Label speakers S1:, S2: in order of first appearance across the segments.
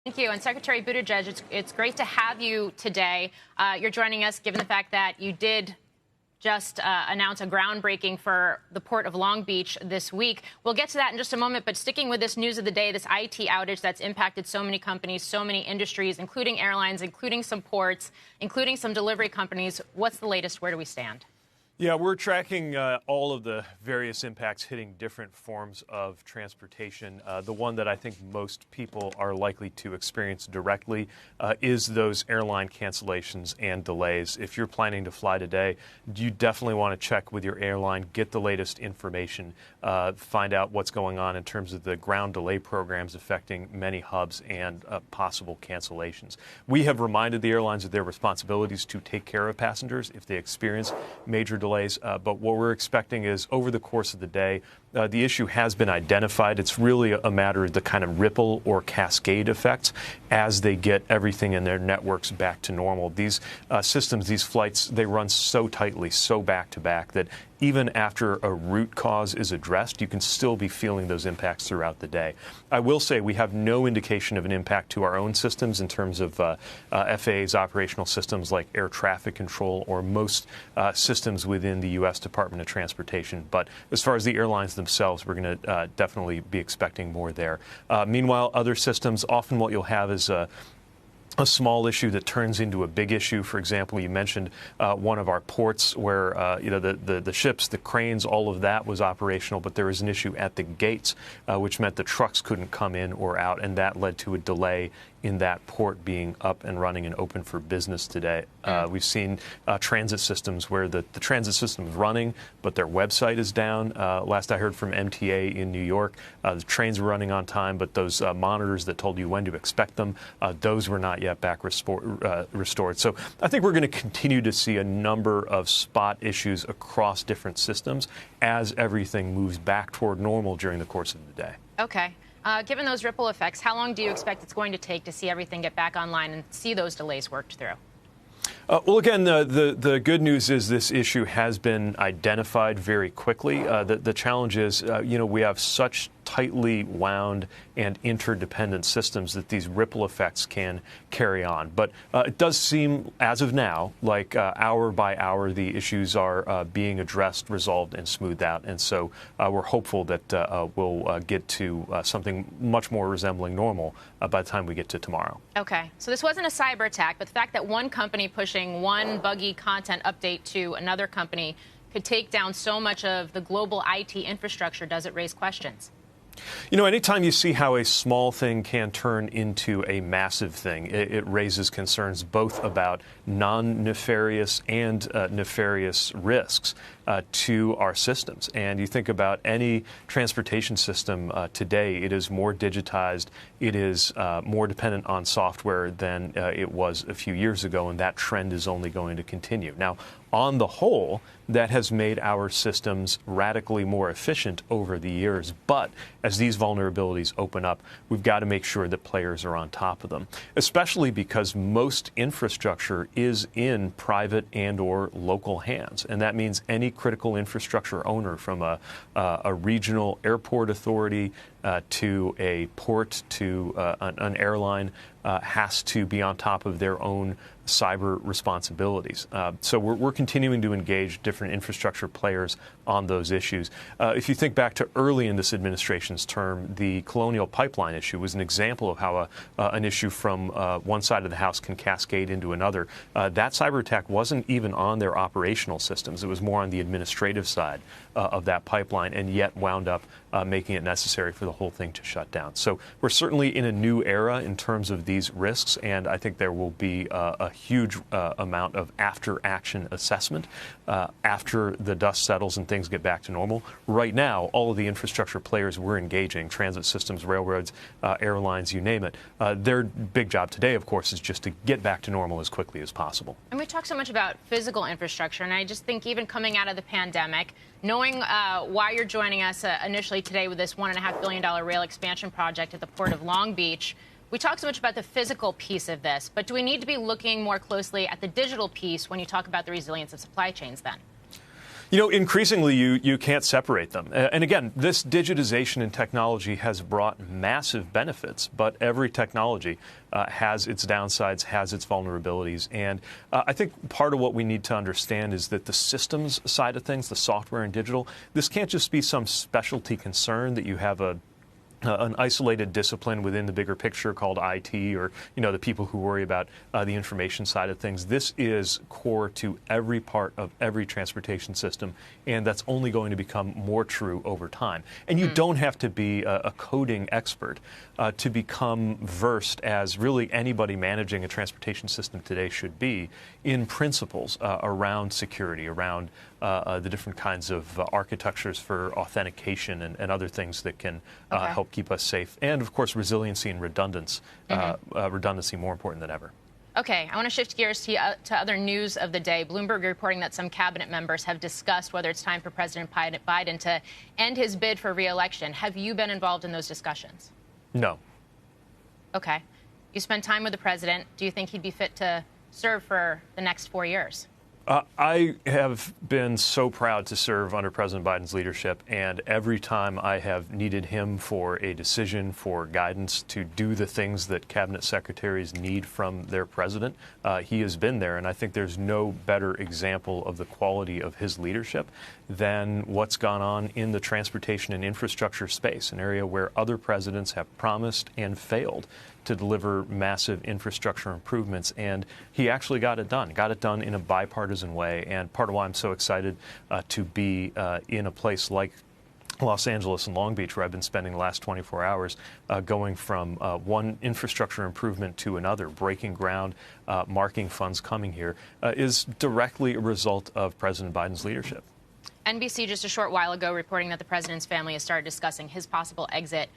S1: Thank you. And Secretary Buttigieg, it's great to have you today. You're joining us given the fact that you did just announce a groundbreaking for the Port of Long Beach this week. We'll get to that in just a moment, but sticking with this news of the day, this IT outage that's impacted so many companies, so many industries, including airlines, including some ports, including some delivery companies. What's the latest? Where do we stand?
S2: Yeah, we're tracking all of the various impacts hitting different forms of transportation. The one that I think most people are likely to experience directly is those airline cancellations and delays. If you're planning to fly today, you definitely want to check with your airline, get the latest information, find out what's going on in terms of the ground delay programs affecting many hubs and possible cancellations. We have reminded the airlines of their responsibilities to take care of passengers if they experience major delays. But what we're expecting is over the course of the day, the issue has been identified. It's really a matter of the kind of ripple or cascade effects as they get everything in their networks back to normal. These systems, these flights, they run so tightly, so back to back that even after a root cause is addressed, you can still be feeling those impacts throughout the day. I will say we have no indication of an impact to our own systems in terms of FAA's operational systems like air traffic control or most systems within the U.S. Department of Transportation. But as far as the airlines themselves, we're going to definitely be expecting more there. Meanwhile, other systems, often what you'll have is a small issue that turns into a big issue. For example, you mentioned one of our ports where the ships, the cranes, all of that was operational, but there was an issue at the gates, which meant the trucks couldn't come in or out, and that led to a delay in that port being up and running and open for business today. We've seen transit systems where the transit system is running, but their website is down. Last I heard from MTA in New York, the trains were running on time, but those monitors that told you when to expect them, those were not yet back restored. So I think we're going to continue to see a number of spot issues across different systems as everything moves back toward normal during the course of the day.
S1: Okay. Given those ripple effects, how long do you expect it's going to take to see everything get back online and see those delays worked through?
S2: Well, again, the good news is this issue has been identified very quickly. The challenge is, we have such tightly wound and interdependent systems that these ripple effects can carry on. But it does seem, as of now, like hour by hour the issues are being addressed, resolved, and smoothed out. And so we're hopeful that we'll get to something much more resembling normal by the time we get to tomorrow.
S1: Okay. So this wasn't a cyber attack, but the fact that one company pushing one buggy content update to another company could take down so much of the global IT infrastructure, does it raise questions?
S2: Anytime you see how a small thing can turn into a massive thing, it raises concerns both about non-nefarious and nefarious risks to our systems. And you think about any transportation system today, it is more digitized, it is more dependent on software than it was a few years ago, and that trend is only going to continue. Now, on the whole, that has made our systems radically more efficient over the years. But as these vulnerabilities open up, we've got to make sure that players are on top of them, especially because most infrastructure is in private and or local hands. And that means any critical infrastructure owner, from a regional airport authority to a port to an airline, has to be on top of their own cyber responsibilities. So we're continuing to engage different infrastructure players on those issues. If you think back to early in this administration's term, the Colonial Pipeline issue was an example of how an issue from one side of the house can cascade into another. That cyber attack wasn't even on their operational systems. It was more on the administrative side of that pipeline, and yet wound up making it necessary for the whole thing to shut down. So we're certainly in a new era in terms of these risks, and I think there will be a huge amount of after-action assessment after the dust settles and things get back to normal. Right now, all of the infrastructure players we're engaging, transit systems, railroads, airlines, you name it, their big job today, of course, is just to get back to normal as quickly as possible.
S1: And we talk so much about physical infrastructure, and I just think even coming out of the pandemic, knowing why you're joining us initially today with this $1.5 billion rail expansion project at the Port of Long Beach, we talk so much about the physical piece of this, but do we need to be looking more closely at the digital piece when you talk about the resilience of supply chains then?
S2: You know, increasingly, you can't separate them. And again, this digitization and technology has brought massive benefits, but every technology has its downsides, has its vulnerabilities. And I think part of what we need to understand is that the systems side of things, the software and digital, this can't just be some specialty concern that you have an isolated discipline within the bigger picture called IT, or, you know, the people who worry about the information side of things. This is core to every part of every transportation system, and that's only going to become more true over time. And you don't have to be a coding expert to become versed, as really anybody managing a transportation system today should be, in principles around security, around the different kinds of architectures for authentication and other things that can help keep us safe. And, of course, resiliency and redundancy more important than ever.
S1: Okay, I want to shift gears to other news of the day. Bloomberg reporting that some cabinet members have discussed whether it's time for President Biden to end his bid for re-election. Have you been involved in those discussions?
S2: No.
S1: Okay. You spent time with the president. Do you think he'd be fit to serve for the next 4 years?
S2: I have been so proud to serve under President Biden's leadership, and every time I have needed him for a decision, for guidance to do the things that cabinet secretaries need from their president, he has been there. And I think there's no better example of the quality of his leadership than what's gone on in the transportation and infrastructure space, an area where other presidents have promised and failed to deliver massive infrastructure improvements. And he actually got it done in a bipartisan way. And part of why I'm so excited to be in a place like Los Angeles and Long Beach, where I've been spending the last 24 hours going from one infrastructure improvement to another, breaking ground, marking funds coming here, is directly a result of President Biden's leadership.
S1: NBC just a short while ago reporting that the president's family has started discussing his possible exit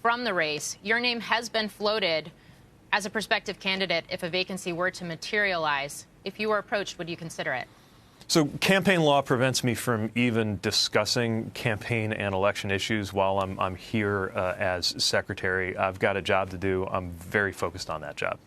S1: from the race. Your name has been floated as a prospective candidate if a vacancy were to materialize. If you were approached, would you consider it?
S2: So campaign law prevents me from even discussing campaign and election issues while I'm here as secretary. I've got a job to do. I'm very focused on that job.